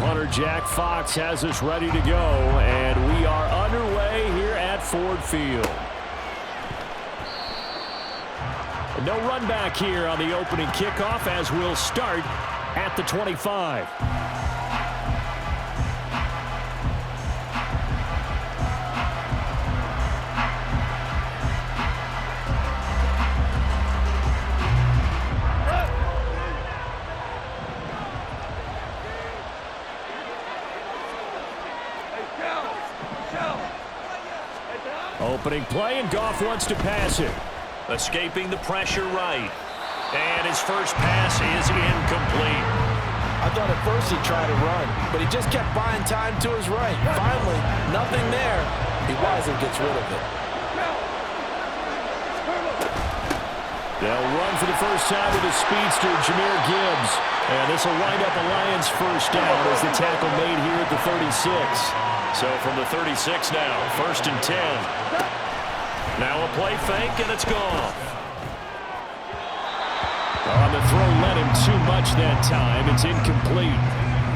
Punter Jack Fox has us ready to go, and we are underway here at Ford Field. No run back here on the opening kickoff as we'll start at the 25. Opening play, and Goff wants to pass it. Escaping the pressure right. And his first pass is incomplete. I thought at first he'd try to run, but he just kept buying time to his right. Finally, nothing there. He wisely gets rid of it. They'll run for the first time with the speedster, Jahmyr Gibbs. And this will wind up a Lions first down as the tackle made here at the 36. So from the 36 now, 1st and 10. Now a play fake, and it's gone. On the throw, led him too much that time. It's incomplete.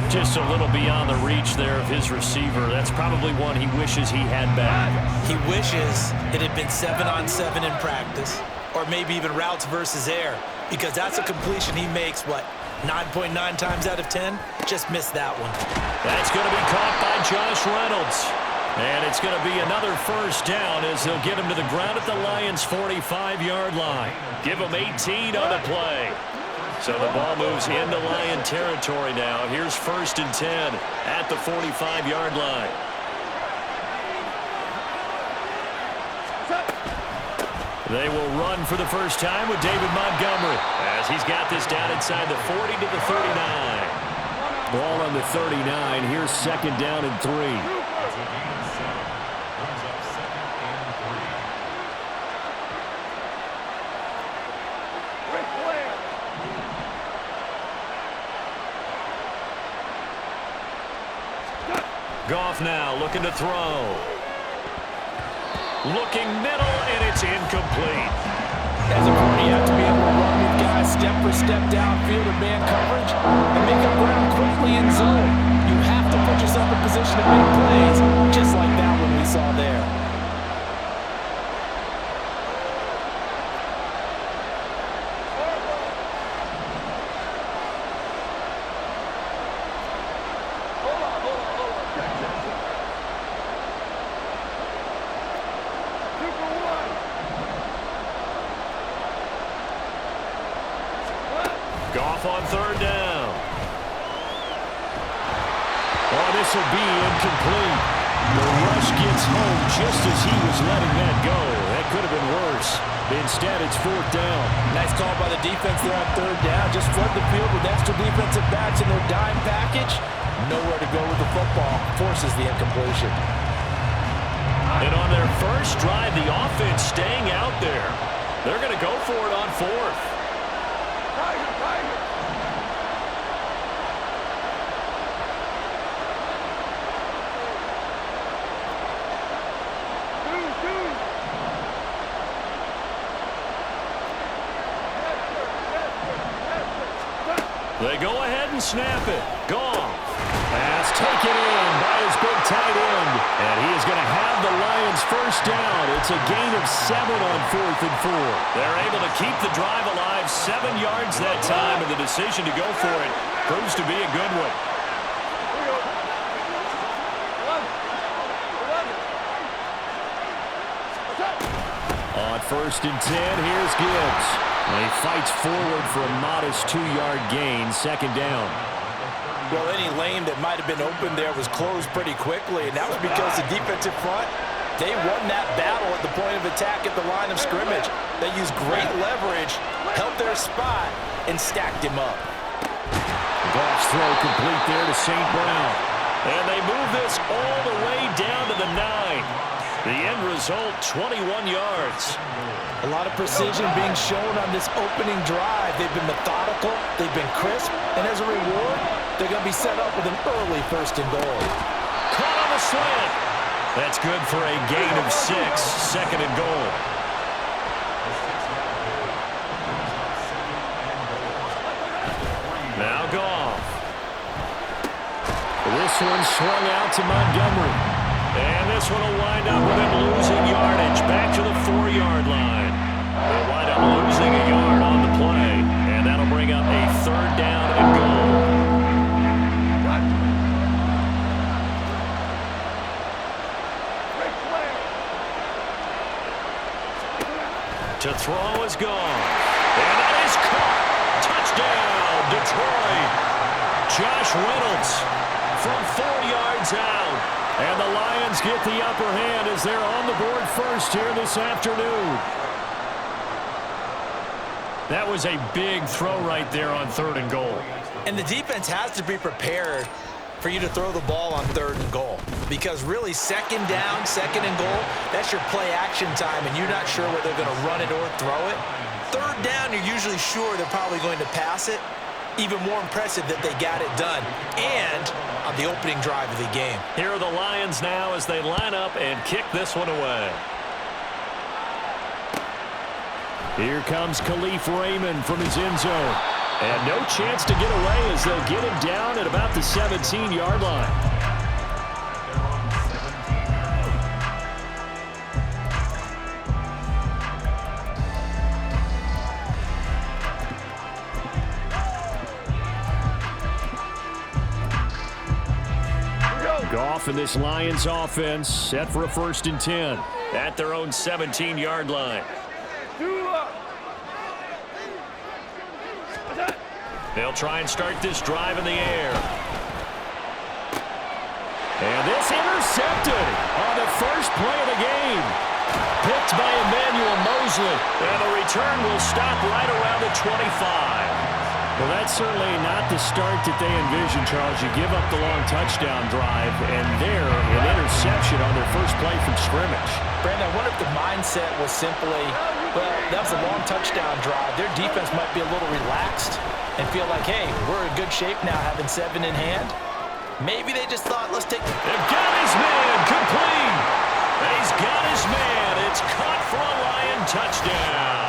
Just a little beyond the reach there of his receiver. That's probably one he wishes he had back. He wishes it had been 7-on-7 in practice, or maybe even routes versus air, because that's a completion he makes, what, 9.9 times out of 10? Just missed that one. That's going to be caught by Josh Reynolds. And it's going to be another first down as they'll get him to the ground at the Lions' 45-yard line. Give him 18 on the play. So the ball moves into Lion territory now. Here's 1st and 10 at the 45-yard line. They will run for the first time with David Montgomery as he's got this down inside the 40 to the 39. Ball on the 39. Here's 2nd down and 3. Goff now looking to throw. Looking middle, and it's incomplete. As a corner, you have to be able to run with guys step for step downfield in man coverage and make up ground quickly in zone. You have to put yourself in position to make plays, just like that one we saw there. Goff on 3rd down. Oh, this will be incomplete. The rush gets home just as he was letting that go. That could have been worse. Instead, it's 4th down. Nice call by the defense there on 3rd down. Just flood the field with extra defensive backs in their dime package. Nowhere to go with the football. Forces the incompletion. And on their first drive, the offense staying out there. They're going to go for it on 4th. They go ahead and snap it. Goff. Pass taken in by his big tight end. And he is going to have the Lions first down. It's a gain of 7 on 4th and 4. They're able to keep the drive alive, 7 yards that time, and the decision to go for it proves to be a good one. On 1st and 10, here's Gibbs. And he fights forward for a modest 2-yard gain, 2nd down. Well, any lane that might have been open there was closed pretty quickly, and that was because the defensive front, they won that battle at the point of attack at the line of scrimmage. They used great leverage, held their spot, and stacked him up. Goff's throw complete there to St. Brown. And they move this all the way down to the 9. The end result, 21 yards. A lot of precision being shown on this opening drive. They've been methodical, they've been crisp, and as a reward, they're going to be set up with an early 1st and goal. Caught on the slant. That's good for a gain of 6, 2nd and goal. Now Goff. This one swung out to Montgomery. And this one will wind up with him losing yardage back to the 4-yard line. They'll wind up losing a yard on the play, and that'll bring up a 3rd down and goal. To throw is gone. And that is caught. Touchdown, Detroit. Josh Reynolds from 4 yards out. And the Lions get the upper hand as they're on the board first here this afternoon. That was a big throw right there on 3rd and goal. And the defense has to be prepared for you to throw the ball on 3rd and goal. Because really, 2nd down, 2nd and goal, that's your play action time, and you're not sure whether they're going to run it or throw it. 3rd down, you're usually sure they're probably going to pass it. Even more impressive that they got it done. And on the opening drive of the game. Here are the Lions now as they line up and kick this one away. Here comes Khalif Raymond from his end zone. And no chance to get away as they'll get him down at about the 17-yard line. Goff and this Lions offense set for a 1st and 10 at their own 17-yard line. They'll try and start this drive in the air. And this intercepted on the first play of the game. Picked by Emmanuel Mosley. And the return will stop right around the 25. Well, that's certainly not the start that they envisioned, Charles. You give up the long touchdown drive, and there, an interception on their first play from scrimmage. Brandon, I wonder if the mindset was simply, well, that was a long touchdown drive. Their defense might be a little relaxed and feel like, hey, we're in good shape now having 7 in hand. Maybe they just thought, let's take... They've got his man complete. He's got his man. It's caught for a Lion touchdown.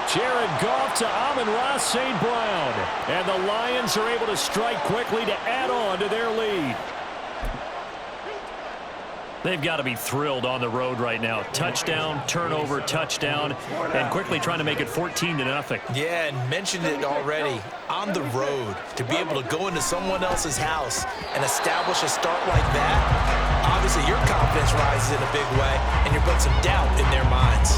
Jared Goff to Amon-Ra St. Brown. And the Lions are able to strike quickly to add on to their lead. They've got to be thrilled on the road right now. Touchdown, turnover, touchdown, and quickly trying to make it 14-0. Yeah, and mentioned it already. On the road, to be able to go into someone else's house and establish a start like that, obviously your confidence rises in a big way, and you're putting some doubt in their minds.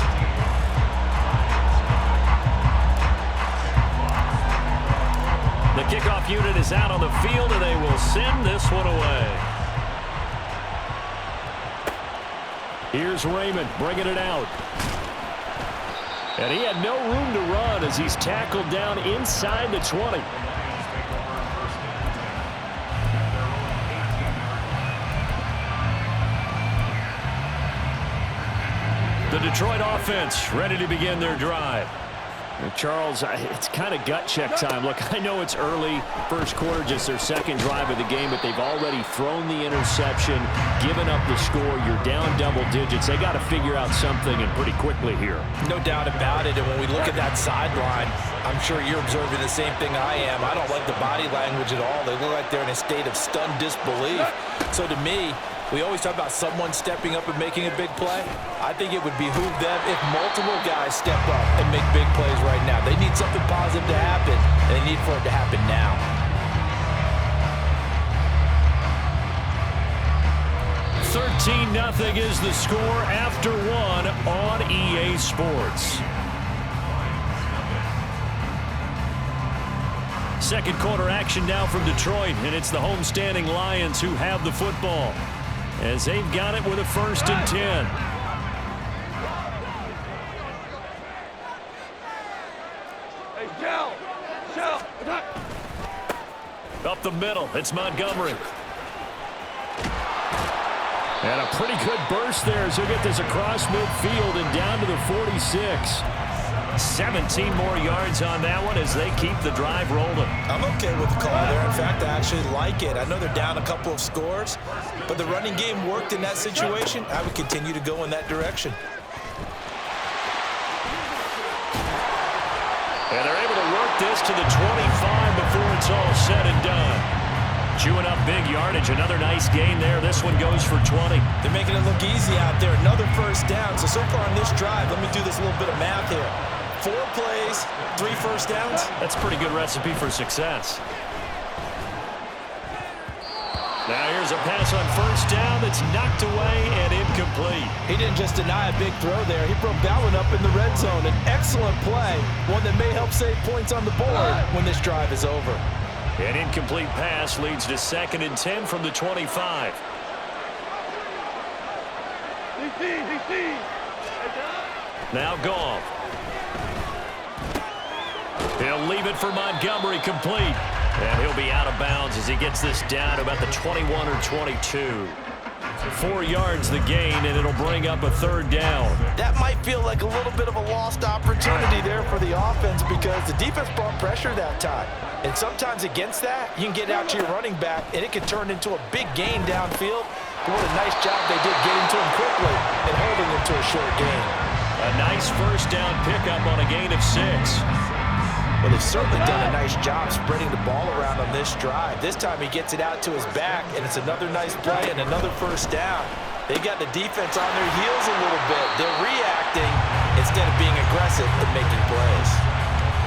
The kickoff unit is out on the field, and they will send this one away. Here's Raymond bringing it out. And he had no room to run as he's tackled down inside the 20. The Detroit offense ready to begin their drive. Charles, it's kind of gut check time. Look, I know it's early, first quarter, just their 2nd drive of the game, but they've already thrown the interception, given up the score. You're down double digits. They got to figure out something, and pretty quickly here. No doubt about it, and when we look at that sideline, I'm sure you're observing the same thing I am. I don't like the body language at all. They look like they're in a state of stunned disbelief. So to me, we always talk about someone stepping up and making a big play. I think it would behoove them if multiple guys step up and make big plays right now. They need something positive to happen, and they need for it to happen now. $13-0 is the score after 1 on EA Sports. Second quarter action now from Detroit, and it's the homestanding Lions who have the football, as they've got it with a 1st and 10. Up the middle, it's Montgomery. And a pretty good burst there as he'll get this across midfield and down to the 46. 17 more yards on that one as they keep the drive rolling. I'm okay with the call there. In fact, I actually like it. I know they're down a couple of scores, but the running game worked in that situation. I would continue to go in that direction. And they're able to work this to the 25 before it's all said and done. Chewing up big yardage. Another nice gain there. This one goes for 20. They're making it look easy out there. Another first down. So far on this drive, let me do this little bit of math here. 4 plays, 3 first downs. That's a pretty good recipe for success. Now here's a pass on first down that's knocked away and incomplete. He didn't just deny a big throw there. He broke that one up in the red zone. An excellent play, one that may help save points on the board when this drive is over. An incomplete pass leads to 2nd and 10 from the 25. Now Goff. He'll leave it for Montgomery complete. And he'll be out of bounds as he gets this down to about the 21 or 22. 4 yards the gain, and it'll bring up a 3rd down. That might feel like a little bit of a lost opportunity there for the offense because the defense brought pressure that time. And sometimes against that, you can get out to your running back, and it can turn into a big gain downfield. But what a nice job they did getting to him quickly and holding him to a short gain. A nice first down pickup on a gain of 6. Well, they've certainly done a nice job spreading the ball around on this drive. This time he gets it out to his back, and it's another nice play and another first down. They got the defense on their heels a little bit. They're reacting instead of being aggressive and making plays.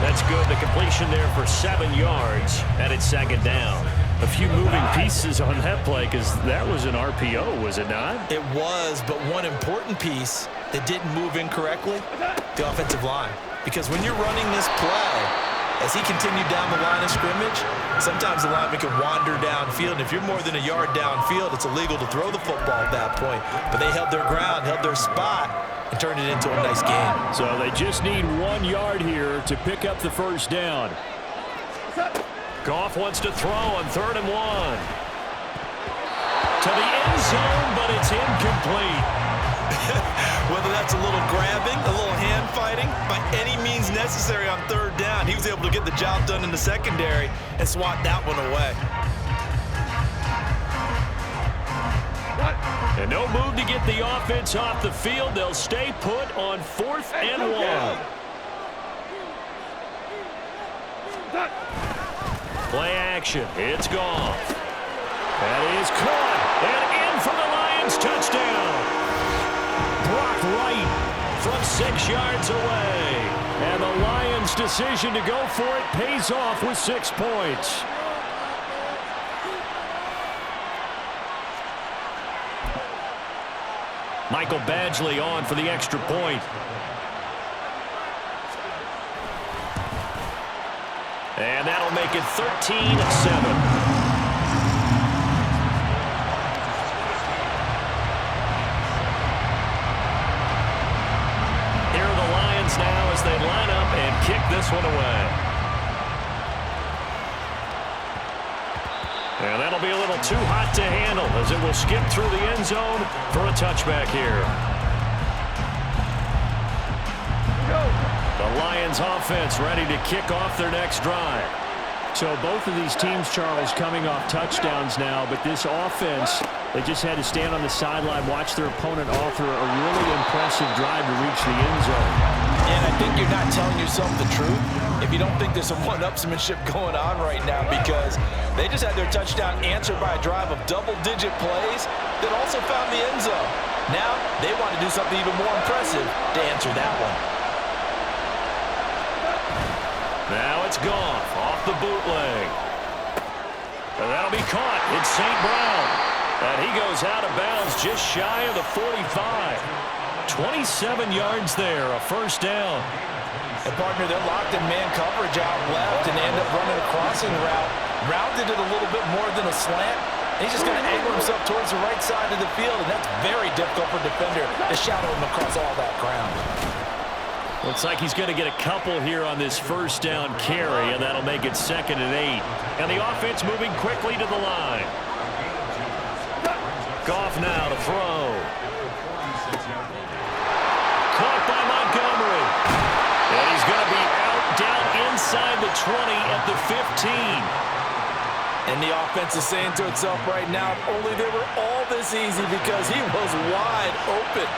That's good. The completion there for 7 yards, and it's 2nd down. A few moving pieces on that play because that was an RPO, was it not? It was, but one important piece that didn't move incorrectly, the offensive line. Because when you're running this play, as he continued down the line of scrimmage, sometimes the lineman can wander downfield. And if you're more than a yard downfield, it's illegal to throw the football at that point. But they held their ground, held their spot, and turned it into a nice game. So they just need 1 yard here to pick up the first down. Goff wants to throw on 3rd and 1. To the end zone, but it's incomplete. Whether that's a little grabbing, a little hand fighting, by any means necessary on 3rd down, he was able to get the job done in the secondary and swat that one away. And no move to get the offense off the field. They'll stay put on 4th and 1. Play action. It's Goff. That is caught. And in for the Lions. Touchdown. Brock Wright from 6 yards away. And the Lions' decision to go for it pays off with 6 points. Michael Badgley on for the extra point. And that'll make it 13-7. Now as they line up and kick this one away. And that'll be a little too hot to handle as it will skip through the end zone for a touchback here. The Lions offense ready to kick off their next drive. So both of these teams, Charles, coming off touchdowns now, but this offense, they just had to stand on the sideline, watch their opponent author a really impressive drive to reach the end zone. And I think you're not telling yourself the truth if you don't think there's some one-upsmanship going on right now because they just had their touchdown answered by a drive of double-digit plays that also found the end zone. Now they want to do something even more impressive to answer that one. Now it's Goff off the bootleg. And that'll be caught. It's St. Brown. And he goes out of bounds just shy of the 45. 27 yards there, a first down. And partner, they're locked in man coverage out left and they end up running a crossing route. Rounded it a little bit more than a slant. He's just going to angle himself towards the right side of the field, and that's very difficult for a defender to shadow him across all that ground. Looks like he's going to get a couple here on this first down carry, and that'll make it 2nd and 8. And the offense moving quickly to the line. Goff now to throw. Caught by Montgomery. And he's going to be out down inside the 20 at the 15. And the offense is saying to itself right now, if only they were all this easy because he was wide open.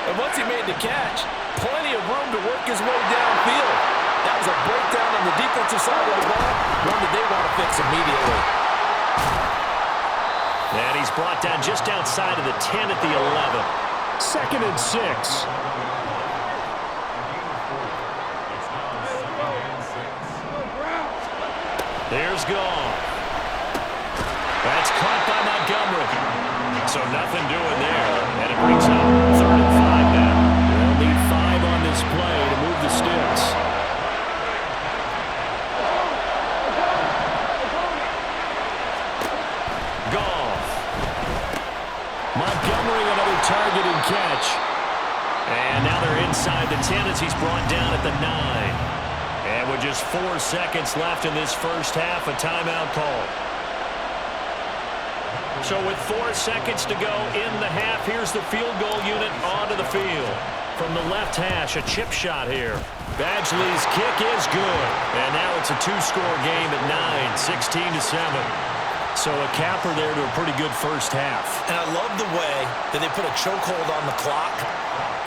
And once he made the catch, plenty of room to work his way downfield. That was a breakdown on the defensive side of the ball, one that they want to fix immediately. And he's brought down just outside of the 10 at the 11. 2nd and 6. Here's Goff. That's caught by Montgomery. So nothing doing there. And it brings up 3rd and 5 now. They'll need 5 on this play to move the sticks. Goff. Montgomery, another target and catch. And now they're inside the 10 as he's brought down at the 9. And with just 4 seconds left in this first half, a timeout call. So with 4 seconds to go in the half, here's the field goal unit onto the field. From the left hash, a chip shot here. Badgley's kick is good. And now it's a 2-score game at 9, 16-7. So a capper there to a pretty good first half. And I love the way that they put a chokehold on the clock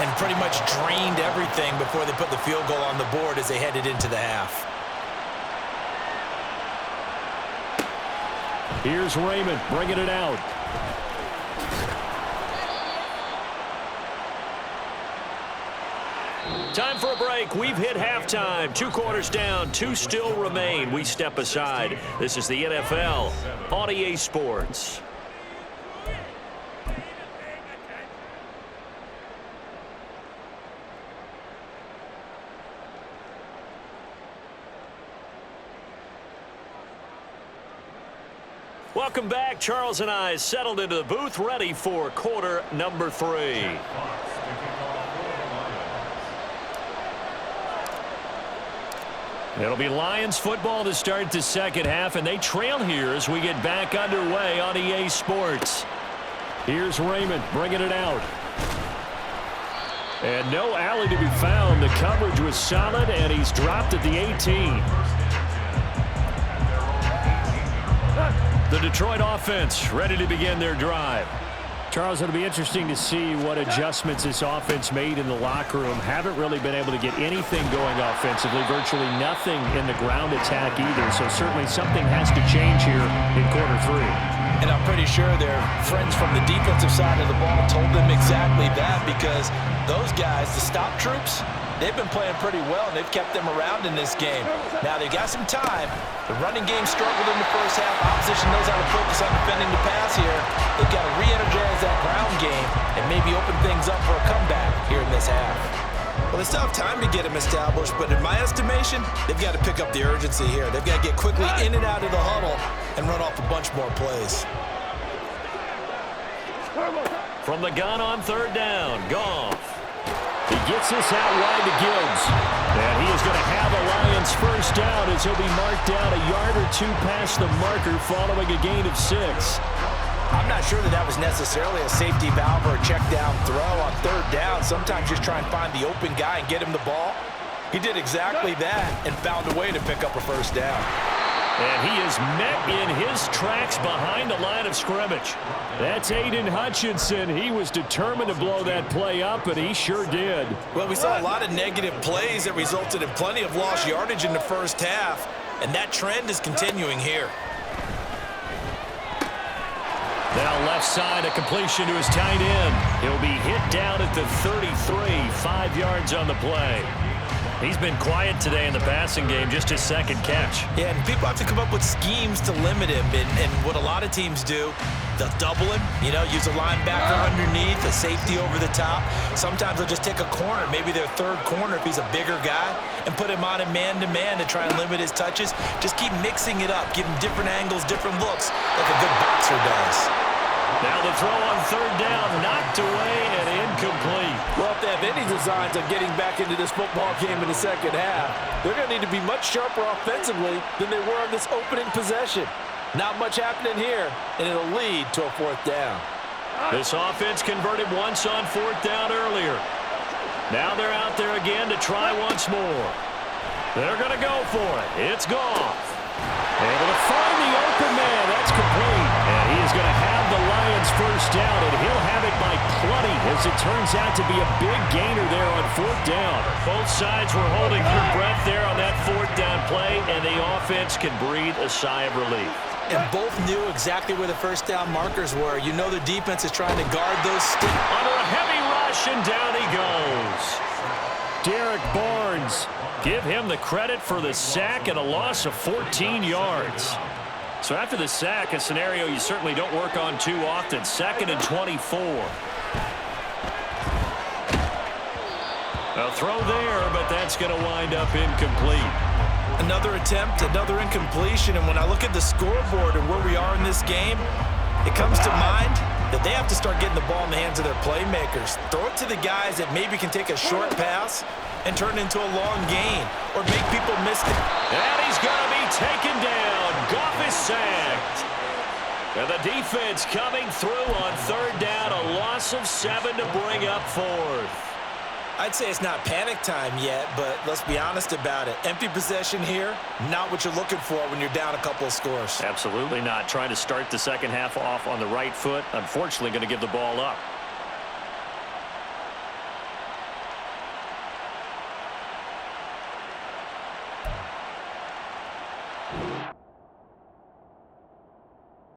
and pretty much drained everything before they put the field goal on the board as they headed into the half. Here's Raymond bringing it out. Time for a break. We've hit halftime. 2 quarters down. 2 still remain. We step aside. This is the NFL on EA Sports. Welcome back. Charles and I settled into the booth, ready for quarter number 3. It'll be Lions football to start the second half, and they trail here as we get back underway on EA Sports. Here's Raymond bringing it out. And no alley to be found. The coverage was solid, and he's dropped at the 18. The Detroit offense ready to begin their drive. Charles, it'll be interesting to see what adjustments this offense made in the locker room. Haven't really been able to get anything going offensively, virtually nothing in the ground attack either. So certainly something has to change here in quarter 3. And I'm pretty sure their friends from the defensive side of the ball told them exactly that, because those guys, the stop troops, they've been playing pretty well, and they've kept them around in this game. Now, they've got some time. The running game struggled in the first half. Opposition knows how to focus on defending the pass here. They've got to re-energize that ground game and maybe open things up for a comeback here in this half. Well, they still have time to get them established, but in my estimation, they've got to pick up the urgency here. They've got to get quickly in and out of the huddle and run off a bunch more plays. From the gun on 3rd down, Goff. He gets this out wide to Gibbs. And he is going to have a Lions first down as he'll be marked down a yard or 2 past the marker following a gain of 6. I'm not sure that was necessarily a safety valve or a check down throw on 3rd down. Sometimes just try and find the open guy and get him the ball. He did exactly that and found a way to pick up a first down. And he is met in his tracks behind the line of scrimmage. That's Aiden Hutchinson. He was determined to blow that play up, and he sure did. Well, we saw a lot of negative plays that resulted in plenty of lost yardage in the first half, and that trend is continuing here. Now left side, a completion to his tight end. He'll be hit down at the 33, 5 yards on the play. He's been quiet today in the passing game, just his 2nd catch. Yeah, and people have to come up with schemes to limit him, and what a lot of teams do, they'll double him, use a linebacker underneath, a safety over the top. Sometimes they'll just take a corner, maybe their 3rd corner if he's a bigger guy, and put him on a man-to-man to try and limit his touches. Just keep mixing it up, give him different angles, different looks, like a good boxer does. Now the throw on 3rd down, knocked away and incomplete. Well, if they have any designs on getting back into this football game in the second half, they're going to need to be much sharper offensively than they were on this opening possession. Not much happening here, and it'll lead to a 4th down. This offense converted once on 4th down earlier. Now they're out there again to try once more. They're going to go for it. It's Goff. Able to find the open man. That's complete. And he is going to have the Lions first down, and he'll have it by plenty, as it turns out to be a big gainer there on 4th down. Both sides were holding their breath there on that 4th down play, and the offense can breathe a sigh of relief. And both knew exactly where the first down markers were. You know the defense is trying to guard those sticks. Under a heavy rush, and down he goes. Derek Barnes, give him the credit for the sack and a loss of 14 yards. So after the sack, a scenario you certainly don't work on too often. 2nd and 24. A throw there, but that's going to wind up incomplete. Another attempt, another incompletion, and when I look at the scoreboard and where we are in this game, it comes to mind that they have to start getting the ball in the hands of their playmakers. Throw it to the guys that maybe can take a short pass and turn it into a long gain or make people miss it. And he's going to be taken down. Goff is sacked. And the defense coming through on 3rd down, a loss of 7 to bring up 4th. I'd say it's not panic time yet, but let's be honest about it. Empty possession here, not what you're looking for when you're down a couple of scores. Absolutely not. Trying to start the second half off on the right foot. Unfortunately, going to give the ball up.